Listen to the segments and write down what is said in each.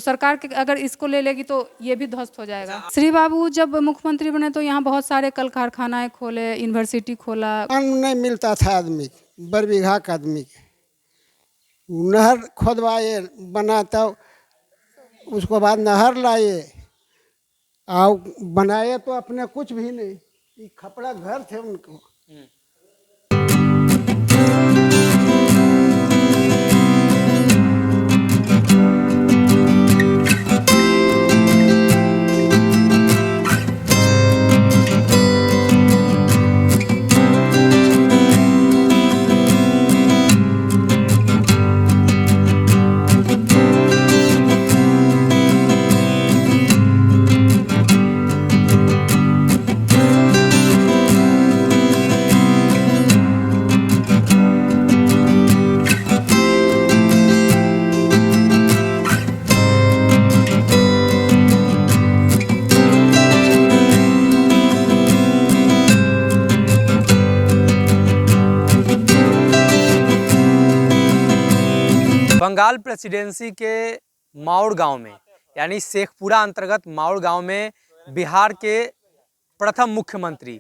सरकार के अगर इसको ले लेगी तो ये भी ध्वस्त हो जाएगा। श्री बाबू जब मुख्यमंत्री बने तो यहाँ बहुत सारे कल कारखानाएं खोले, यूनिवर्सिटी खोला। अन्न नहीं मिलता था आदमी, बरबीघा का आदमी के नहर खोदवाए बना, तब उसको बाद नहर लाए और बनाए तो अपने कुछ भी नहीं, ये खपड़ा घर थे उनको। बंगाल प्रेसिडेंसी के माउड़ गांव में यानी शेखपुरा अंतर्गत माउड़ गांव में बिहार के प्रथम मुख्यमंत्री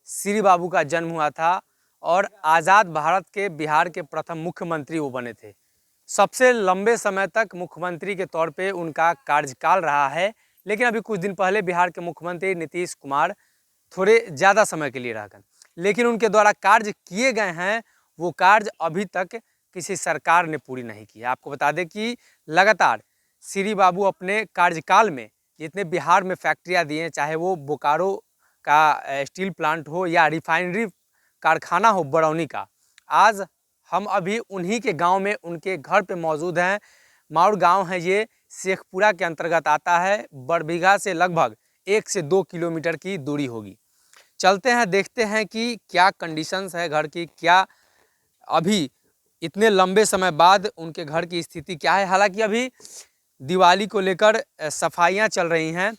श्री बाबू का जन्म हुआ था और आज़ाद भारत के बिहार के प्रथम मुख्यमंत्री वो बने थे। सबसे लंबे समय तक मुख्यमंत्री के तौर पे उनका कार्यकाल रहा है, लेकिन अभी कुछ दिन पहले बिहार के मुख्यमंत्री नीतीश कुमार थोड़े ज़्यादा समय के लिए रह गए, लेकिन उनके द्वारा कार्य किए गए हैं वो कार्य अभी तक किसी सरकार ने पूरी नहीं की है। आपको बता दें कि लगातार श्री बाबू अपने कार्यकाल में जितने बिहार में फैक्ट्रियां दिए हैं, चाहे वो बोकारो का स्टील प्लांट हो या रिफाइनरी कारखाना हो बरौनी का, आज हम अभी उन्हीं के गांव में उनके घर पे मौजूद हैं। माउड़ गांव है ये, शेखपुरा के अंतर्गत आता है। बरबीघा से लगभग 1 से 2 किलोमीटर की दूरी होगी। चलते हैं, देखते हैं कि क्या कंडीशंस है घर की, क्या अभी इतने लंबे समय बाद उनके घर की स्थिति क्या है। हालांकि अभी दिवाली को लेकर सफाइयां चल रही हैं,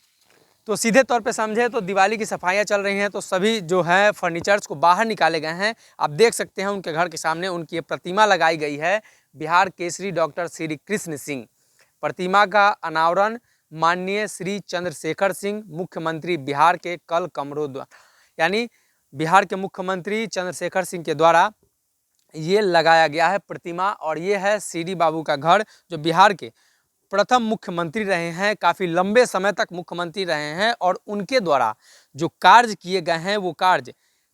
तो सीधे तौर पे समझे तो दिवाली की सफाइयां चल रही हैं, तो सभी जो है फर्नीचर्स को बाहर निकाले गए हैं। आप देख सकते हैं उनके घर के सामने उनकी प्रतिमा लगाई गई है, बिहार केसरी डॉक्टर श्री कृष्ण सिंह। प्रतिमा का अनावरण माननीय श्री चंद्रशेखर सिंह मुख्यमंत्री बिहार के कल कमरों द्वारा यानी बिहार के मुख्यमंत्री चंद्रशेखर सिंह के द्वारा ये लगाया गया है प्रतिमा। और ये है श्री बाबू का घर, जो बिहार के प्रथम मुख्यमंत्री रहे हैं, काफ़ी लंबे समय तक मुख्यमंत्री रहे हैं और उनके द्वारा जो कार्य किए गए हैं वो कार्य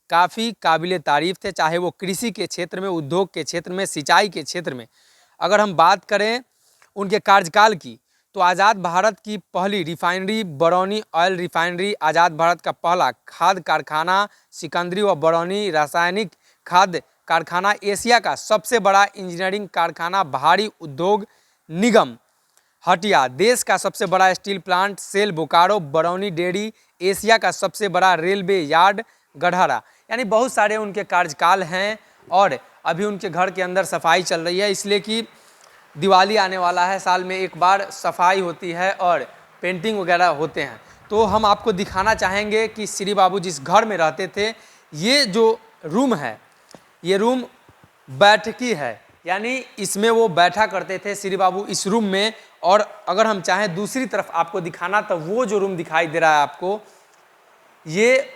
काफ़ी काबिले तारीफ थे, चाहे वो कृषि के क्षेत्र में, उद्योग के क्षेत्र में, सिंचाई के क्षेत्र में। अगर हम बात करें उनके कार्यकाल की, तो आज़ाद भारत की पहली रिफाइनरी बरौनी ऑयल रिफाइनरी, आज़ाद भारत का पहला खाद कारखाना सिकंदरी व बरौनी रासायनिक खाद कारखाना, एशिया का सबसे बड़ा इंजीनियरिंग कारखाना भारी उद्योग निगम हटिया, देश का सबसे बड़ा steel plant SAIL Bokaro, Barauni dairy, Asia का सबसे बड़ा रेलवे यार्ड गढ़हरा। यानी बहुत सारे उनके कार्यकाल हैं और अभी उनके घर के अंदर सफाई चल रही है, इसलिए कि दिवाली आने वाला है, साल में एक बार सफाई होती है और पेंटिंग वगैरह होते हैं। तो हम आपको दिखाना चाहेंगे कि श्री बाबू जिस घर में रहते थे, ये जो रूम है ये रूम बैठकी है, यानी इसमें वो बैठा करते थे श्री बाबू इस रूम में। और अगर हम चाहें दूसरी तरफ आपको दिखाना, तो वो जो रूम दिखाई दे रहा है आपको, ये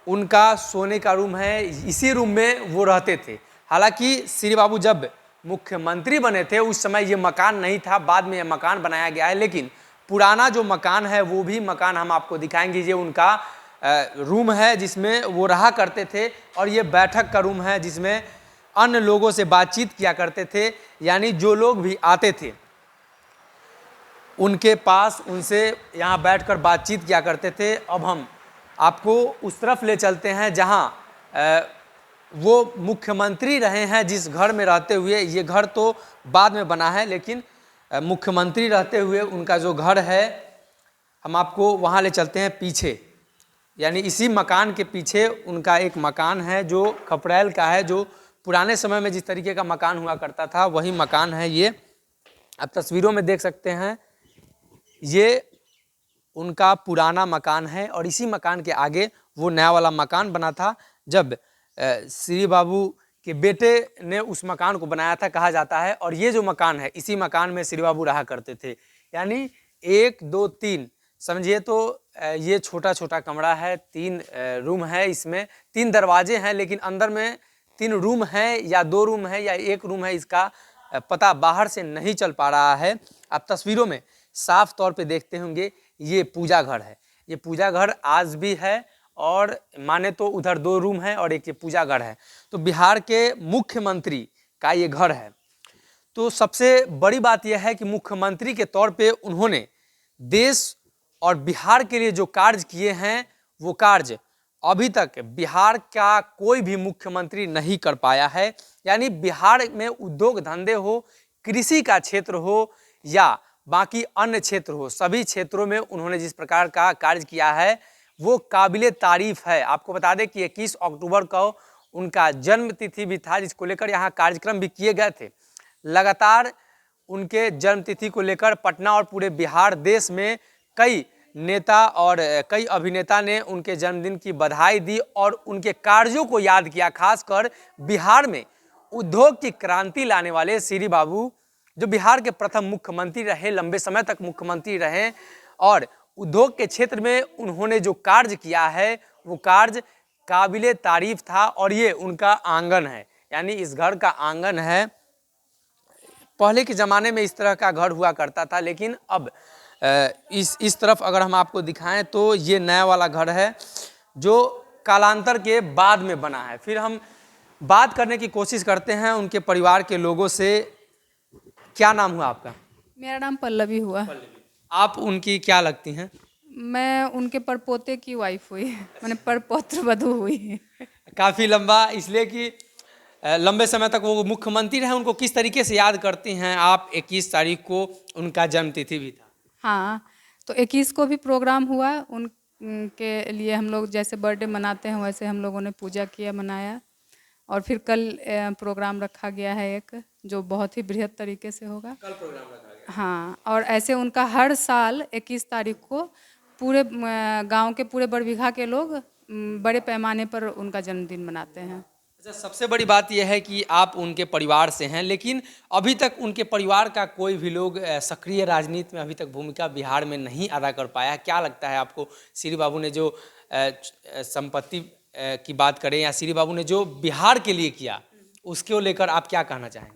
उनका सोने का रूम है, इसी रूम में वो रहते थे। हालांकि श्री बाबू जब मुख्यमंत्री बने थे उस समय ये मकान नहीं था, बाद में ये मकान बनाया गया है, लेकिन पुराना जो मकान है वो भी मकान हम आपको दिखाएंगे। ये उनका रूम है जिसमें वो रहा करते थे, और ये बैठक का रूम है जिसमें अन्य लोगों से बातचीत किया करते थे, यानी जो लोग भी आते थे उनके पास उनसे यहाँ बैठकर बातचीत किया करते थे। अब हम आपको उस तरफ ले चलते हैं जहाँ वो मुख्यमंत्री रहे हैं, जिस घर में रहते हुए, ये घर तो बाद में बना है, लेकिन मुख्यमंत्री रहते हुए उनका जो घर है, हम आपको वहाँ ले चलते हैं पीछे। यानी इसी मकान के पीछे उनका एक मकान है जो खपरैल का है, जो पुराने समय में जिस तरीके का मकान हुआ करता था वही मकान है ये। आप तस्वीरों में देख सकते हैं, ये उनका पुराना मकान है और इसी मकान के आगे वो नया वाला मकान बना था। जब श्री बाबू के बेटे ने उस मकान को बनाया था कहा जाता है, और ये जो मकान है इसी मकान में श्री बाबू रहा करते थे। यानी 1 2 3 समझिए तो ये छोटा छोटा कमरा है, 3 रूम है, इसमें 3 दरवाजे हैं, लेकिन अंदर में 3 रूम हैं या 2 रूम है या 1 रूम है, इसका पता बाहर से नहीं चल पा रहा है। आप तस्वीरों में साफ तौर पे देखते होंगे ये पूजा घर है। ये पूजा घर आज भी है और माने तो उधर 2 रूम है और एक ये पूजा घर है। तो बिहार के मुख्यमंत्री का ये घर है। तो सबसे बड़ी बात यह है कि मुख्यमंत्री के तौर पे उन्होंने देश और बिहार के लिए जो कार्य किए हैं वो कार्य अभी तक बिहार का कोई भी मुख्यमंत्री नहीं कर पाया है। यानी बिहार में उद्योग धंधे हो, कृषि का क्षेत्र हो या बाकी अन्य क्षेत्र हो, सभी क्षेत्रों में उन्होंने जिस प्रकार का कार्य किया है वो काबिले तारीफ है। आपको बता दें कि 21 अक्टूबर को उनका जन्म तिथि भी था, जिसको लेकर यहाँ कार्यक्रम भी किए गए थे। लगातार उनके जन्म तिथि को लेकर पटना और पूरे बिहार देश में कई नेता और कई अभिनेता ने उनके जन्मदिन की बधाई दी और उनके कार्यों को याद किया। खासकर बिहार में उद्योग की क्रांति लाने वाले श्री बाबू, जो बिहार के प्रथम मुख्यमंत्री रहे, लंबे समय तक मुख्यमंत्री रहे और उद्योग के क्षेत्र में उन्होंने जो कार्य किया है वो कार्य काबिले तारीफ था। और ये उनका आंगन है, यानी इस घर का आंगन है। पहले के ज़माने में इस तरह का घर हुआ करता था, लेकिन अब इस तरफ अगर हम आपको दिखाएं तो ये नया वाला घर है जो कालांतर के बाद में बना है। फिर हम बात करने की कोशिश करते हैं उनके परिवार के लोगों से। क्या नाम हुआ आपका? मेरा नाम पल्लवी हुआ। आप उनकी क्या लगती हैं? मैं उनके परपोते की वाइफ हुई, मैंने परपौत्र वधू हुई। काफ़ी लंबा, इसलिए कि लंबे समय तक वो मुख्यमंत्री रहे। उनको किस तरीके से याद करती हैं आप? 21 तारीख को उनका जन्मतिथि भी था। हाँ, तो 21 को भी प्रोग्राम हुआ उनके लिए। हम लोग जैसे बर्थडे मनाते हैं वैसे हम लोगों ने पूजा किया, मनाया। और फिर कल प्रोग्राम रखा गया है एक, जो बहुत ही बृहद तरीके से होगा। कल प्रोग्राम रखा गया। हाँ, और ऐसे उनका हर साल 21 तारीख को पूरे गांव के पूरे बड़बिघा के लोग बड़े पैमाने पर उनका जन्मदिन मनाते हैं। अच्छा, सबसे बड़ी बात यह है कि आप उनके परिवार से हैं, लेकिन अभी तक उनके परिवार का कोई भी लोग सक्रिय राजनीति में अभी तक भूमिका बिहार में नहीं अदा कर पाया। क्या लगता है आपको? श्री बाबू ने जो संपत्ति की बात करें या श्री बाबू ने जो बिहार के लिए किया, उसको लेकर आप क्या कहना चाहेंगे?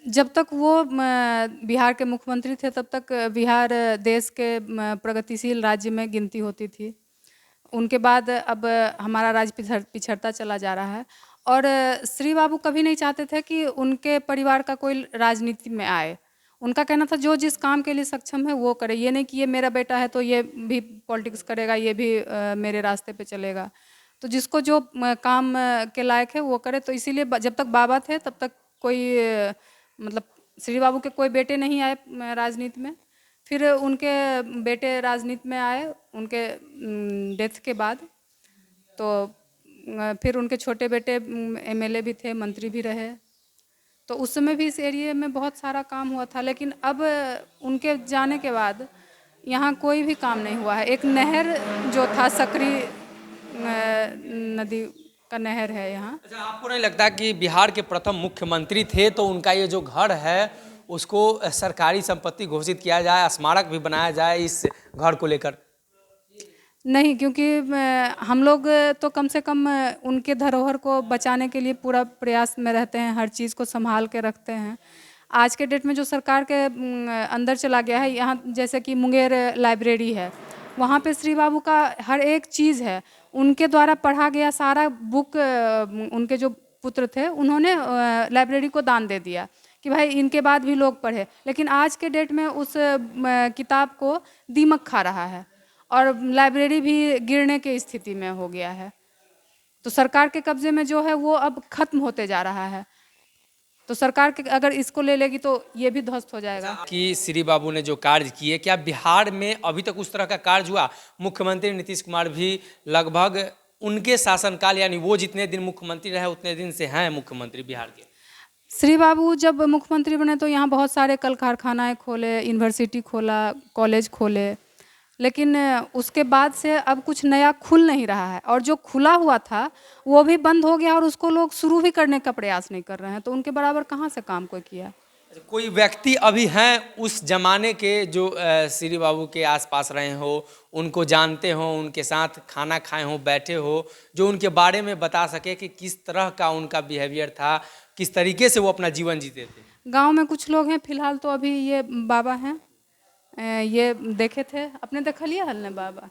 जब तक वो बिहार के मुख्यमंत्री थे तब तक बिहार देश के प्रगतिशील राज्य में गिनती होती थी। उनके बाद अब हमारा राज्य पिछड़ता चला जा रहा है। और श्री बाबू कभी नहीं चाहते थे कि उनके परिवार का कोई राजनीति में आए। उनका कहना था जो जिस काम के लिए सक्षम है वो करे, ये नहीं कि ये मेरा बेटा है तो ये भी पॉलिटिक्स करेगा, ये भी मेरे रास्ते पे चलेगा। तो जिसको जो काम के लायक है वो करे। तो इसीलिए जब तक बाबा थे तब तक कोई मतलब श्री बाबू के कोई बेटे नहीं आए राजनीति में। फिर उनके बेटे राजनीति में आए उनके डेथ के बाद। तो फिर उनके छोटे बेटे एमएलए भी थे, मंत्री भी रहे। तो उस समय भी इस एरिया में बहुत सारा काम हुआ था, लेकिन अब उनके जाने के बाद यहाँ कोई भी काम नहीं हुआ है। एक नहर जो था, सकरी नदी का नहर है यहाँ। अच्छा, आपको नहीं लगता कि बिहार के प्रथम मुख्यमंत्री थे तो उनका ये जो घर है उसको सरकारी संपत्ति घोषित किया जाए, स्मारक भी बनाया जाए इस घर को लेकर? नहीं, क्योंकि हम लोग तो कम से कम उनके धरोहर को बचाने के लिए पूरा प्रयास में रहते हैं, हर चीज़ को संभाल के रखते हैं। आज के डेट में जो सरकार के अंदर चला गया है, यहाँ जैसे कि मुंगेर लाइब्रेरी है, वहाँ पे श्री बाबू का हर एक चीज़ है। उनके द्वारा पढ़ा गया सारा बुक उनके जो पुत्र थे उन्होंने लाइब्रेरी को दान दे दिया कि भाई इनके बाद भी लोग पढ़े। लेकिन आज के डेट में उस किताब को दीमक खा रहा है और लाइब्रेरी भी गिरने की स्थिति में हो गया है। तो सरकार के कब्जे में जो है वो अब खत्म होते जा रहा है। तो सरकार के अगर इसको ले लेगी तो ये भी ध्वस्त हो जाएगा। कि श्री बाबू ने जो कार्य किए, क्या बिहार में अभी तक उस तरह का कार्य हुआ? मुख्यमंत्री नीतीश कुमार भी लगभग उनके शासनकाल, यानी वो जितने दिन मुख्यमंत्री रहे उतने दिन से हैं मुख्यमंत्री बिहार के। श्री बाबू जब मुख्यमंत्री बने तो यहाँ बहुत सारे कल कारखानाएँ खोले, यूनिवर्सिटी खोला, कॉलेज खोले, लेकिन उसके बाद से अब कुछ नया खुल नहीं रहा है। और जो खुला हुआ था वो भी बंद हो गया और उसको लोग शुरू भी करने का प्रयास नहीं कर रहे हैं। तो उनके बराबर कहाँ से काम कोई किया? कोई व्यक्ति अभी हैं उस जमाने के जो श्री बाबू के आसपास रहे हो, उनको जानते हो, उनके साथ खाना खाए हो, बैठे हो, जो उनके बारे में बता सके कि किस तरह का उनका बिहेवियर था, किस तरीके से वो अपना जीवन जीते थे? गांव में कुछ लोग हैं, फिलहाल तो अभी ये बाबा हैं, ये देखे थे, अपने देखलिए हल ने बाबा।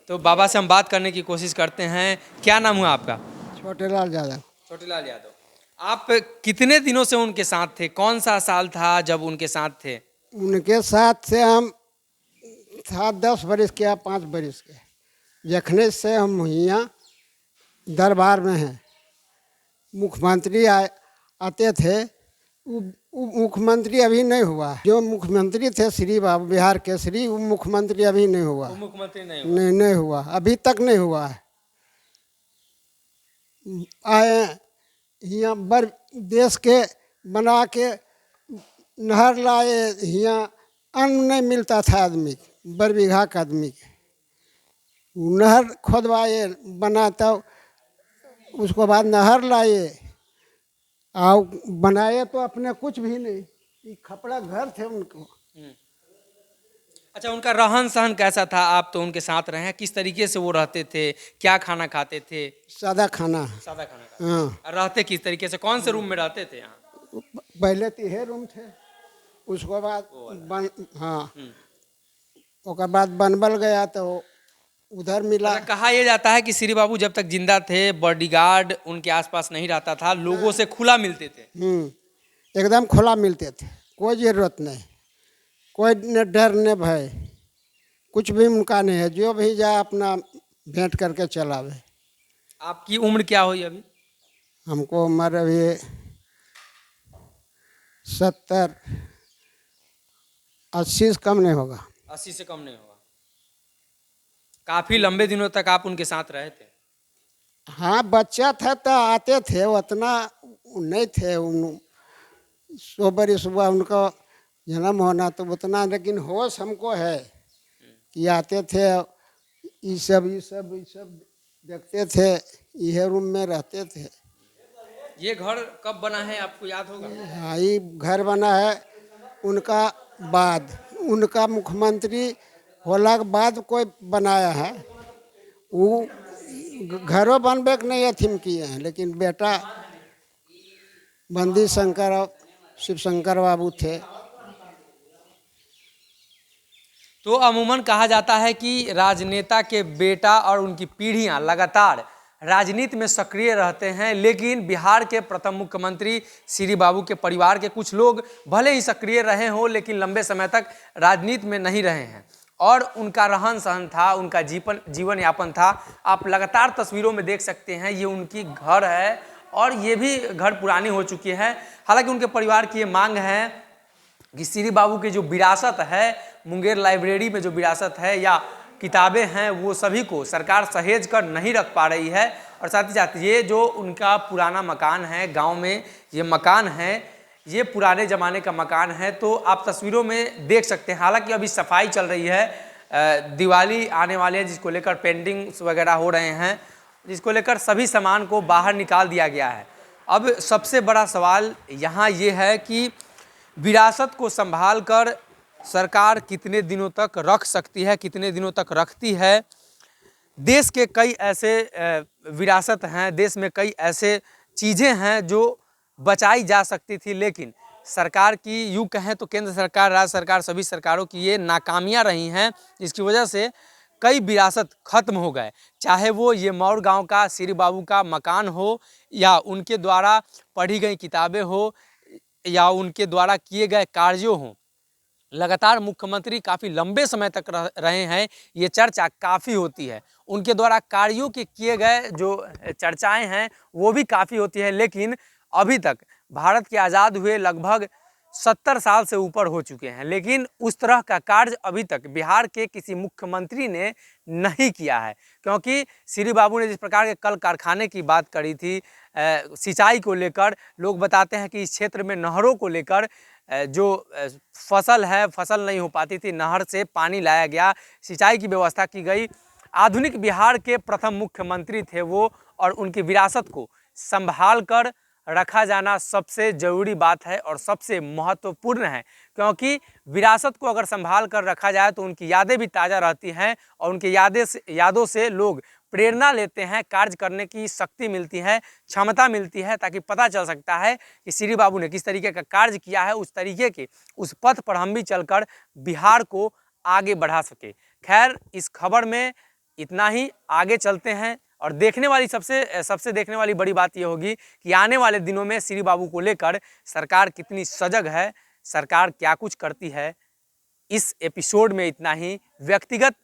तो बाबा से हम बात करने की कोशिश करते हैं। क्या नाम हुआ आपका? छोटेलाल यादव। छोटेलाल यादव। आप कितने दिनों से उनके साथ थे? कौन सा साल था जब उनके साथ थे? उनके साथ से हम था 10 बरिस के या 5 बरिस के, जखने से हम यहाँ दरबार में हैं। मुख्यमंत्री आते थे, वो मुख्यमंत्री अभी नहीं हुआ। जो मुख्यमंत्री थे श्री बाबू बिहार के श्री, वो मुख्यमंत्री अभी नहीं हुआ। वो मुख्यमंत्री नहीं नहीं हुआ, अभी तक नहीं हुआ है। आए यहाँ बर देश के बना के नहर लाए, यहाँ अन्न नहीं मिलता था आदमी बर बीघा का आदमी के। नहर खोदवाए बना, तब उसको बाद नहर लाए और बनाए तो अपने कुछ भी नहीं, ये खपड़ा घर थे उनको। अच्छा, उनका रहन सहन कैसा था? आप तो उनके साथ रहे हैं, किस तरीके से वो रहते थे, क्या खाना खाते थे? सादा खाना। सादा खाना खाते हाँ, थे। रहते किस तरीके से, कौन से रूम में रहते थे यहाँ? पहले तो यह रूम थे, उसके बाद हाँ, उसके बाद बनबल गया तो उधर मिला। अच्छा, कहा यह जाता है कि श्री बाबू जब तक जिंदा थे बॉडीगार्ड उनके आसपास नहीं रहता था, लोगों से खुला मिलते थे। एकदम खुला मिलते थे, कोई जरूरत नहीं, कोई न डर न भय, कुछ भी उनका नहीं है। जो भी जाए अपना भेंट करके चलावे। आपकी उम्र क्या हुई अभी? हमको उम्र अभी 70 80 से कम नहीं होगा। 80 से कम नहीं होगा। काफी लंबे दिनों तक आप उनके साथ रहे थे? हाँ, बच्चा था तो आते थे, उतना नहीं थे। 100 बरिस हुआ उनका जन्म होना, तो उतना, लेकिन होश हमको है कि आते थे, ये सब देखते थे, यह रूम में रहते थे। ये घर कब बना है आपको याद होगा? हाँ, ये घर बना है उनका बाद, उनका मुख्यमंत्री होला के बाद कोई बनाया है। वो घरों बनबे के नहीं अथीम किए हैं, लेकिन बेटा बंदी शंकर और शिव शंकर बाबू थे। तो अमूमन कहा जाता है कि राजनेता के बेटा और उनकी पीढ़ियां लगातार राजनीति में सक्रिय रहते हैं, लेकिन बिहार के प्रथम मुख्यमंत्री श्री बाबू के परिवार के कुछ लोग भले ही सक्रिय रहे हों, लेकिन लंबे समय तक राजनीति में नहीं रहे हैं और उनका रहन सहन था, उनका जीवन यापन था। आप लगातार तस्वीरों में देख सकते हैं, ये उनकी घर है और ये भी घर पुरानी हो चुकी है। हालांकि उनके परिवार की ये मांग है कि श्री बाबू की जो विरासत है, मुंगेर लाइब्रेरी में जो विरासत है या किताबें हैं, वो सभी को सरकार सहेज कर नहीं रख पा रही है। और साथ ही साथ ये जो उनका पुराना मकान है गांव में, ये मकान है, ये पुराने ज़माने का मकान है। तो आप तस्वीरों में देख सकते हैं, हालांकि अभी सफाई चल रही है, दिवाली आने वाले हैं जिसको लेकर पेंटिंग्स वगैरह हो रहे हैं, जिसको लेकर सभी सामान को बाहर निकाल दिया गया है। अब सबसे बड़ा सवाल यहाँ ये है कि विरासत को संभाल कर सरकार कितने दिनों तक रख सकती है, कितने दिनों तक रखती है। देश के कई ऐसे विरासत हैं, देश में कई ऐसे चीज़ें हैं जो बचाई जा सकती थी, लेकिन सरकार की, यूँ कहें तो केंद्र सरकार, राज्य सरकार, सभी सरकारों की ये नाकामियाँ रही हैं, जिसकी वजह से कई विरासत खत्म हो गए। चाहे वो ये मौड़ गांव का श्री बाबू का मकान हो, या उनके द्वारा पढ़ी गई किताबें हो, या उनके द्वारा किए गए कार्यों हों। लगातार मुख्यमंत्री काफ़ी लंबे समय तक रहे हैं, ये चर्चा काफ़ी होती है। उनके द्वारा कार्यों के किए गए जो चर्चाएं हैं वो भी काफ़ी होती है, लेकिन अभी तक भारत के आज़ाद हुए लगभग 70 साल से ऊपर हो चुके हैं, लेकिन उस तरह का कार्य अभी तक बिहार के किसी मुख्यमंत्री ने नहीं किया है। क्योंकि श्री बाबू ने जिस प्रकार के कल कारखाने की बात करी थी, सिंचाई को लेकर, लोग बताते हैं कि इस क्षेत्र में नहरों को लेकर जो फसल है, फसल नहीं हो पाती थी, नहर से पानी लाया गया, सिंचाई की व्यवस्था की गई। आधुनिक बिहार के प्रथम मुख्यमंत्री थे वो, और उनकी विरासत को संभाल कर रखा जाना सबसे ज़रूरी बात है और सबसे महत्वपूर्ण है, क्योंकि विरासत को अगर संभाल कर रखा जाए तो उनकी यादें भी ताज़ा रहती हैं और उनकी यादों से लोग प्रेरणा लेते हैं, कार्य करने की शक्ति मिलती है, क्षमता मिलती है, ताकि पता चल सकता है कि श्री बाबू ने किस तरीके का कार्य किया है, उस तरीके के उस पथ पर हम भी चलकर बिहार को आगे बढ़ा सके। खैर, इस खबर में इतना ही। आगे चलते हैं और देखने वाली सबसे देखने वाली बड़ी बात यह होगी कि आने वाले दिनों में श्री बाबू को लेकर सरकार कितनी सजग है, सरकार क्या कुछ करती है। इस एपिसोड में इतना ही। व्यक्तिगत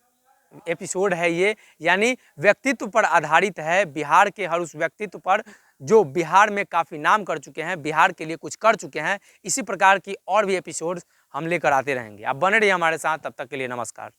एपिसोड है ये, यानी व्यक्तित्व पर आधारित है, बिहार के हर उस व्यक्तित्व पर जो बिहार में काफ़ी नाम कर चुके हैं, बिहार के लिए कुछ कर चुके हैं। इसी प्रकार की और भी एपिसोड्स हम लेकर आते रहेंगे। आप बने रहिए हमारे साथ, तब तक के लिए नमस्कार।